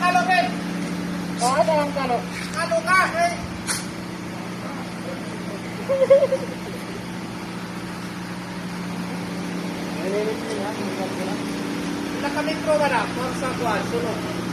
kalo, Ben. Oo, ang kalo. Kalo ka, eh. Nakamitro ka na, sa kuwan, sunod.